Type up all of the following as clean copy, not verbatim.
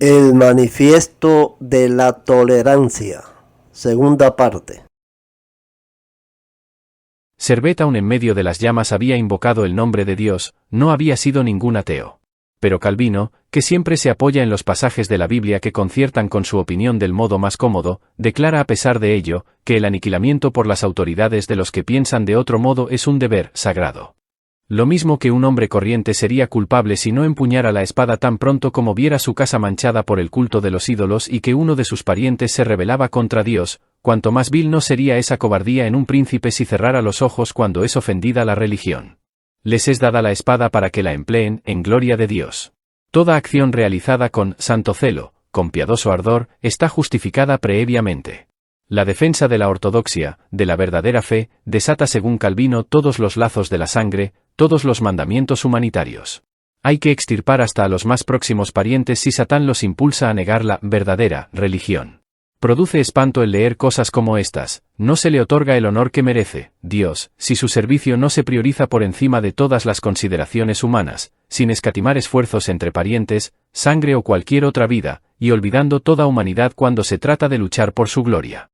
El manifiesto de la tolerancia. Segunda parte. Servet, aun en medio de las llamas, había invocado el nombre de Dios, no había sido ningún ateo. Pero Calvino, que siempre se apoya en los pasajes de la Biblia que conciertan con su opinión del modo más cómodo, declara a pesar de ello, que el aniquilamiento por las autoridades de los que piensan de otro modo es un deber sagrado. Lo mismo que un hombre corriente sería culpable si no empuñara la espada tan pronto como viera su casa manchada por el culto de los ídolos y que uno de sus parientes se rebelaba contra Dios, cuanto más vil no sería esa cobardía en un príncipe si cerrara los ojos cuando es ofendida la religión. Les es dada la espada para que la empleen en gloria de Dios. Toda acción realizada con santo celo, con piadoso ardor, está justificada previamente. La defensa de la ortodoxia, de la verdadera fe, desata según Calvino todos los lazos de la sangre, todos los mandamientos humanitarios. Hay que extirpar hasta a los más próximos parientes si Satán los impulsa a negar la verdadera religión. Produce espanto el leer cosas como estas: no se le otorga el honor que merece Dios, si su servicio no se prioriza por encima de todas las consideraciones humanas, sin escatimar esfuerzos entre parientes, sangre o cualquier otra vida, y olvidando toda humanidad cuando se trata de luchar por su gloria.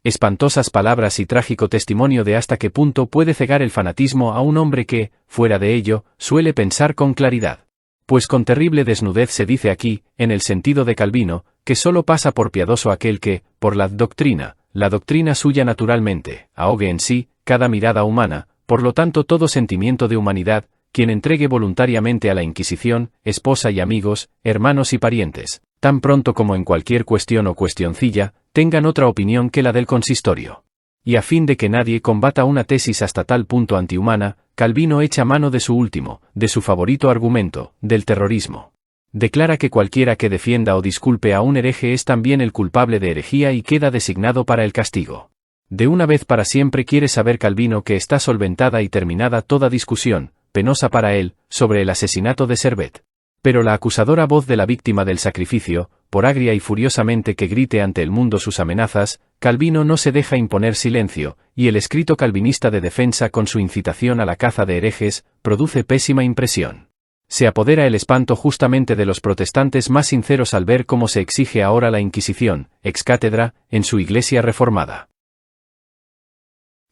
Espantosas palabras y trágico testimonio de hasta qué punto puede cegar el fanatismo a un hombre que, fuera de ello, suele pensar con claridad. Pues con terrible desnudez se dice aquí, en el sentido de Calvino, que solo pasa por piadoso aquel que, por la doctrina suya naturalmente, ahogue en sí cada mirada humana, por lo tanto todo sentimiento de humanidad, quien entregue voluntariamente a la Inquisición, esposa y amigos, hermanos y parientes, tan pronto como en cualquier cuestión o cuestioncilla, tengan otra opinión que la del consistorio. Y a fin de que nadie combata una tesis hasta tal punto antihumana, Calvino echa mano de su último, de su favorito argumento, del terrorismo. Declara que cualquiera que defienda o disculpe a un hereje es también el culpable de herejía y queda designado para el castigo. De una vez para siempre quiere saber Calvino que está solventada y terminada toda discusión, penosa para él, sobre el asesinato de Servet. Pero la acusadora voz de la víctima del sacrificio, por agria y furiosamente que grite ante el mundo sus amenazas, Calvino no se deja imponer silencio, y el escrito calvinista de defensa con su incitación a la caza de herejes, produce pésima impresión. Se apodera el espanto justamente de los protestantes más sinceros al ver cómo se exige ahora la Inquisición, ex cátedra, en su Iglesia reformada.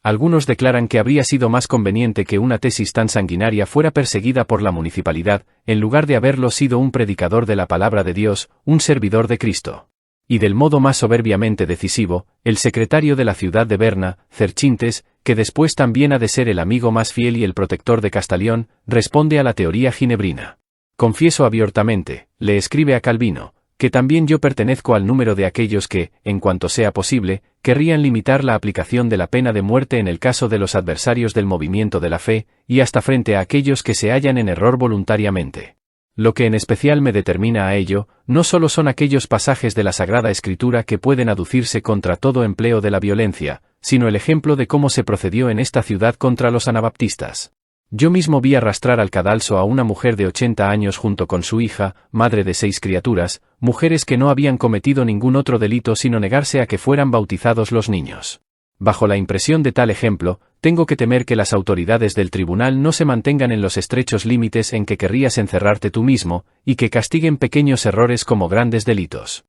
Algunos declaran que habría sido más conveniente que una tesis tan sanguinaria fuera perseguida por la municipalidad, en lugar de haberlo sido un predicador de la palabra de Dios, un servidor de Cristo. Y del modo más soberbiamente decisivo, el secretario de la ciudad de Berna, Cerchintes, que después también ha de ser el amigo más fiel y el protector de Castalión, responde a la teoría ginebrina. Confieso abiertamente, le escribe a Calvino, que también yo pertenezco al número de aquellos que, en cuanto sea posible, querrían limitar la aplicación de la pena de muerte en el caso de los adversarios del movimiento de la fe, y hasta frente a aquellos que se hallan en error voluntariamente. Lo que en especial me determina a ello, no solo son aquellos pasajes de la Sagrada Escritura que pueden aducirse contra todo empleo de la violencia, sino el ejemplo de cómo se procedió en esta ciudad contra los anabaptistas. Yo mismo vi arrastrar al cadalso a una mujer de 80 años junto con su hija, madre de 6 criaturas, mujeres que no habían cometido ningún otro delito sino negarse a que fueran bautizados los niños. Bajo la impresión de tal ejemplo, tengo que temer que las autoridades del tribunal no se mantengan en los estrechos límites en que querrías encerrarte tú mismo, y que castiguen pequeños errores como grandes delitos.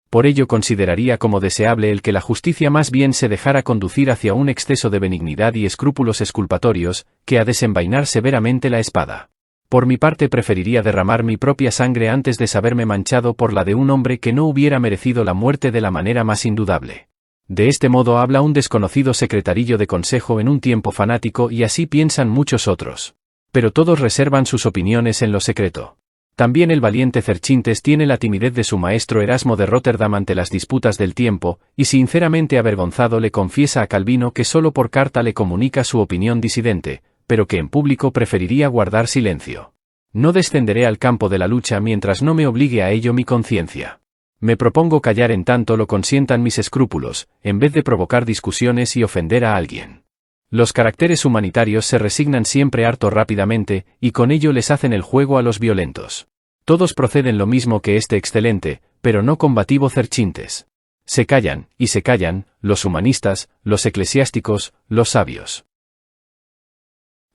Por ello consideraría como deseable el que la justicia más bien se dejara conducir hacia un exceso de benignidad y escrúpulos exculpatorios, que a desenvainar severamente la espada. Por mi parte preferiría derramar mi propia sangre antes de saberme manchado por la de un hombre que no hubiera merecido la muerte de la manera más indudable. De este modo habla un desconocido secretarillo de consejo en un tiempo fanático y así piensan muchos otros. Pero todos reservan sus opiniones en lo secreto. También el valiente Cerchintes tiene la timidez de su maestro Erasmo de Rotterdam ante las disputas del tiempo, y sinceramente avergonzado le confiesa a Calvino que solo por carta le comunica su opinión disidente, pero que en público preferiría guardar silencio. No descenderé al campo de la lucha mientras no me obligue a ello mi conciencia. Me propongo callar en tanto lo consientan mis escrúpulos, en vez de provocar discusiones y ofender a alguien. Los caracteres humanitarios se resignan siempre harto rápidamente, y con ello les hacen el juego a los violentos. Todos proceden lo mismo que este excelente, pero no combativo Cerchintes. Se callan, y se callan, los humanistas, los eclesiásticos, los sabios.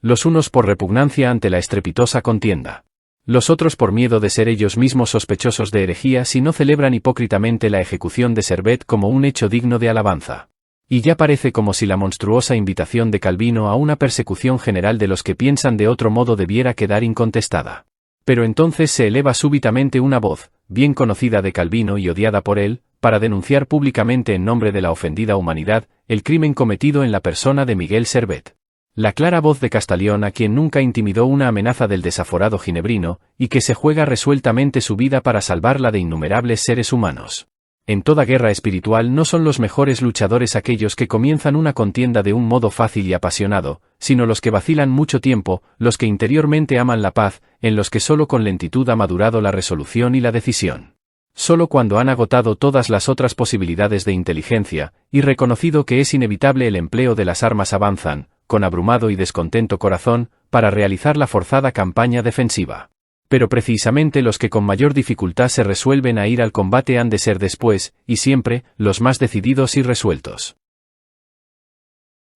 Los unos por repugnancia ante la estrepitosa contienda. Los otros por miedo de ser ellos mismos sospechosos de herejía si no celebran hipócritamente la ejecución de Servet como un hecho digno de alabanza. Y ya parece como si la monstruosa invitación de Calvino a una persecución general de los que piensan de otro modo debiera quedar incontestada. Pero entonces se eleva súbitamente una voz, bien conocida de Calvino y odiada por él, para denunciar públicamente en nombre de la ofendida humanidad, el crimen cometido en la persona de Miguel Servet. La clara voz de Castellón, a quien nunca intimidó una amenaza del desaforado ginebrino, y que se juega resueltamente su vida para salvarla de innumerables seres humanos. En toda guerra espiritual no son los mejores luchadores aquellos que comienzan una contienda de un modo fácil y apasionado, sino los que vacilan mucho tiempo, los que interiormente aman la paz, en los que solo con lentitud ha madurado la resolución y la decisión. Solo cuando han agotado todas las otras posibilidades de inteligencia, y reconocido que es inevitable el empleo de las armas avanzan, con abrumado y descontento corazón, para realizar la forzada campaña defensiva. Pero precisamente los que con mayor dificultad se resuelven a ir al combate han de ser después, y siempre, los más decididos y resueltos.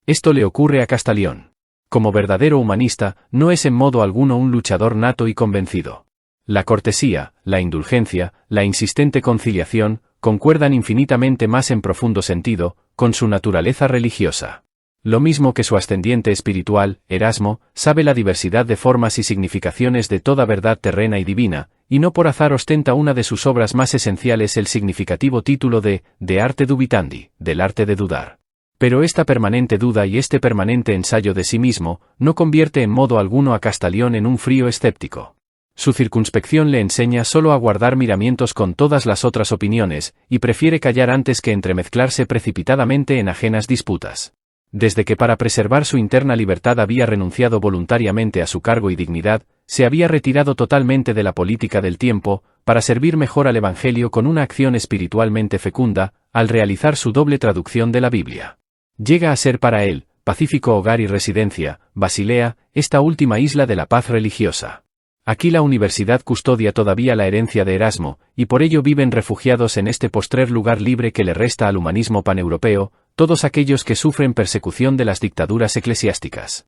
Esto le ocurre a Castellón. Como verdadero humanista, no es en modo alguno un luchador nato y convencido. La cortesía, la indulgencia, la insistente conciliación, concuerdan infinitamente más en profundo sentido, con su naturaleza religiosa. Lo mismo que su ascendiente espiritual, Erasmo, sabe la diversidad de formas y significaciones de toda verdad terrena y divina, y no por azar ostenta una de sus obras más esenciales el significativo título de arte dubitandi, del arte de dudar. Pero esta permanente duda y este permanente ensayo de sí mismo, no convierte en modo alguno a Castellón en un frío escéptico. Su circunspección le enseña solo a guardar miramientos con todas las otras opiniones, y prefiere callar antes que entremezclarse precipitadamente en ajenas disputas. Desde que para preservar su interna libertad había renunciado voluntariamente a su cargo y dignidad, se había retirado totalmente de la política del tiempo, para servir mejor al Evangelio con una acción espiritualmente fecunda, al realizar su doble traducción de la Biblia. Llega a ser para él, pacífico hogar y residencia, Basilea, esta última isla de la paz religiosa. Aquí la universidad custodia todavía la herencia de Erasmo, y por ello viven refugiados en este postrer lugar libre que le resta al humanismo paneuropeo, todos aquellos que sufren persecución de las dictaduras eclesiásticas.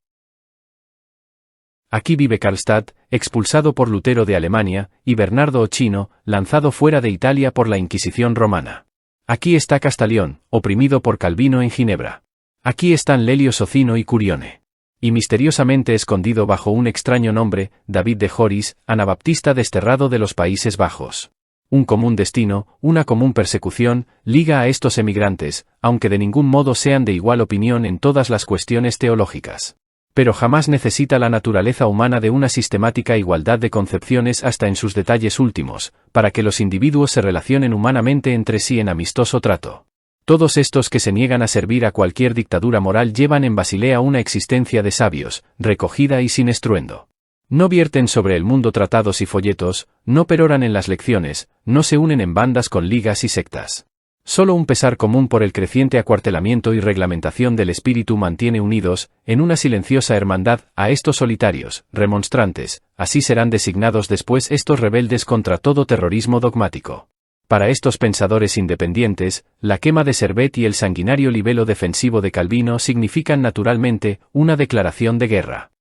Aquí vive Karlstadt, expulsado por Lutero de Alemania, y Bernardo Ochino, lanzado fuera de Italia por la Inquisición romana. Aquí está Castellón, oprimido por Calvino en Ginebra. Aquí están Lelio Socino y Curione. Y misteriosamente escondido bajo un extraño nombre, David de Joris, anabaptista desterrado de los Países Bajos. Un común destino, una común persecución, liga a estos emigrantes, aunque de ningún modo sean de igual opinión en todas las cuestiones teológicas. Pero jamás necesita la naturaleza humana de una sistemática igualdad de concepciones hasta en sus detalles últimos, para que los individuos se relacionen humanamente entre sí en amistoso trato. Todos estos que se niegan a servir a cualquier dictadura moral llevan en Basilea una existencia de sabios, recogida y sin estruendo. No vierten sobre el mundo tratados y folletos, no peroran en las lecciones, no se unen en bandas con ligas y sectas. Solo un pesar común por el creciente acuartelamiento y reglamentación del espíritu mantiene unidos, en una silenciosa hermandad, a estos solitarios, remonstrantes, así serán designados después estos rebeldes contra todo terrorismo dogmático. Para estos pensadores independientes, la quema de Servet y el sanguinario libelo defensivo de Calvino significan naturalmente una declaración de guerra.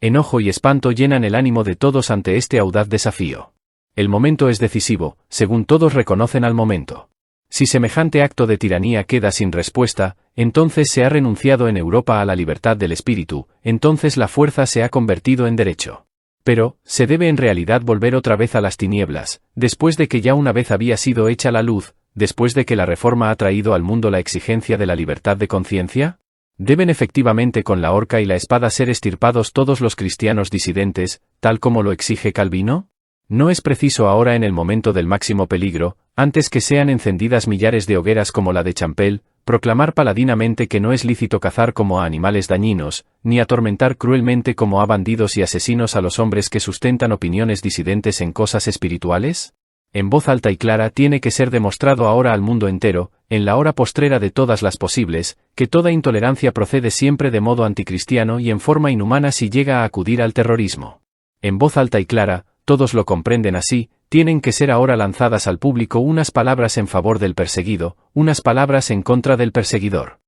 Enojo y espanto llenan el ánimo de todos ante este audaz desafío. El momento es decisivo, según todos reconocen al momento. Si semejante acto de tiranía queda sin respuesta, entonces se ha renunciado en Europa a la libertad del espíritu, entonces la fuerza se ha convertido en derecho. Pero, ¿se debe en realidad volver otra vez a las tinieblas, después de que ya una vez había sido hecha la luz, después de que la reforma ha traído al mundo la exigencia de la libertad de conciencia? ¿Deben efectivamente con la horca y la espada ser extirpados todos los cristianos disidentes, tal como lo exige Calvino? ¿No es preciso ahora en el momento del máximo peligro, antes que sean encendidas millares de hogueras como la de Champel, proclamar paladinamente que no es lícito cazar como a animales dañinos, ni atormentar cruelmente como a bandidos y asesinos a los hombres que sustentan opiniones disidentes en cosas espirituales? En voz alta y clara tiene que ser demostrado ahora al mundo entero, en la hora postrera de todas las posibles, que toda intolerancia procede siempre de modo anticristiano y en forma inhumana si llega a acudir al terrorismo. En voz alta y clara, todos lo comprenden así, tienen que ser ahora lanzadas al público unas palabras en favor del perseguido, unas palabras en contra del perseguidor.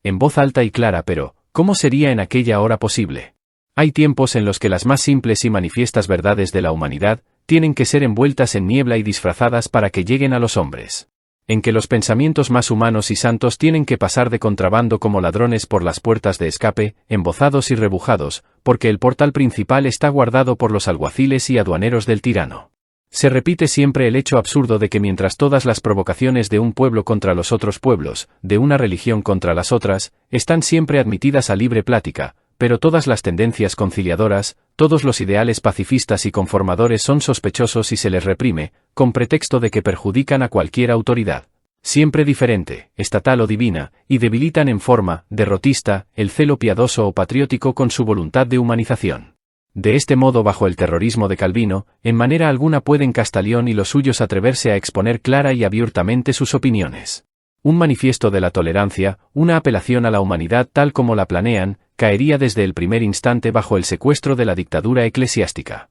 En voz alta y clara, pero, ¿cómo sería en aquella hora posible? Hay tiempos en los que las más simples y manifiestas verdades de la humanidad tienen que ser envueltas en niebla y disfrazadas para que lleguen a los hombres. En que los pensamientos más humanos y santos tienen que pasar de contrabando como ladrones por las puertas de escape, embozados y rebujados, porque el portal principal está guardado por los alguaciles y aduaneros del tirano. Se repite siempre el hecho absurdo de que mientras todas las provocaciones de un pueblo contra los otros pueblos, de una religión contra las otras, están siempre admitidas a libre plática, pero todas las tendencias conciliadoras, todos los ideales pacifistas y conformadores son sospechosos y se les reprime, con pretexto de que perjudican a cualquier autoridad, siempre diferente, estatal o divina, y debilitan en forma derrotista el celo piadoso o patriótico con su voluntad de humanización. De este modo, bajo el terrorismo de Calvino, en manera alguna pueden Castalión y los suyos atreverse a exponer clara y abiertamente sus opiniones. Un manifiesto de la tolerancia, una apelación a la humanidad tal como la planean, caería desde el primer instante bajo el secuestro de la dictadura eclesiástica.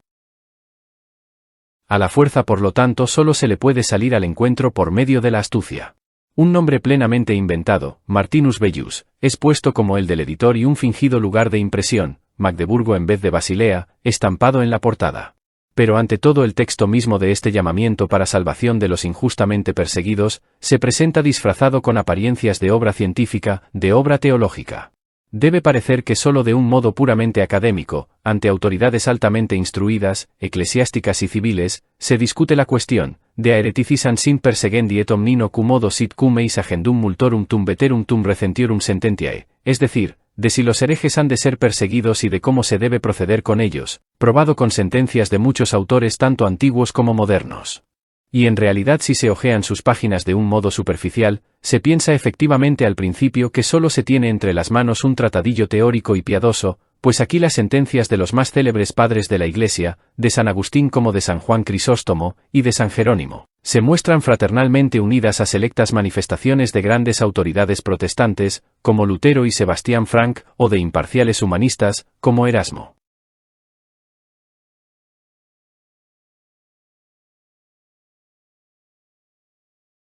A la fuerza, por lo tanto, solo se le puede salir al encuentro por medio de la astucia. Un nombre plenamente inventado, Martinus Bellus, es puesto como el del editor y un fingido lugar de impresión, Magdeburgo en vez de Basilea, estampado en la portada. Pero ante todo el texto mismo de este llamamiento para salvación de los injustamente perseguidos, se presenta disfrazado con apariencias de obra científica, de obra teológica. Debe parecer que solo de un modo puramente académico, ante autoridades altamente instruidas, eclesiásticas y civiles, se discute la cuestión, de aereticisam sint persegendi et omnino cumodo sit cum eis agendum multorum tum veterum tum recentiorum sententiae, es decir, de si los herejes han de ser perseguidos y de cómo se debe proceder con ellos, probado con sentencias de muchos autores tanto antiguos como modernos. Y en realidad, si se hojean sus páginas de un modo superficial, se piensa efectivamente al principio que solo se tiene entre las manos un tratadillo teórico y piadoso, pues aquí las sentencias de los más célebres padres de la Iglesia, de San Agustín como de San Juan Crisóstomo, y de San Jerónimo, se muestran fraternalmente unidas a selectas manifestaciones de grandes autoridades protestantes, como Lutero y Sebastián Frank, o de imparciales humanistas, como Erasmo.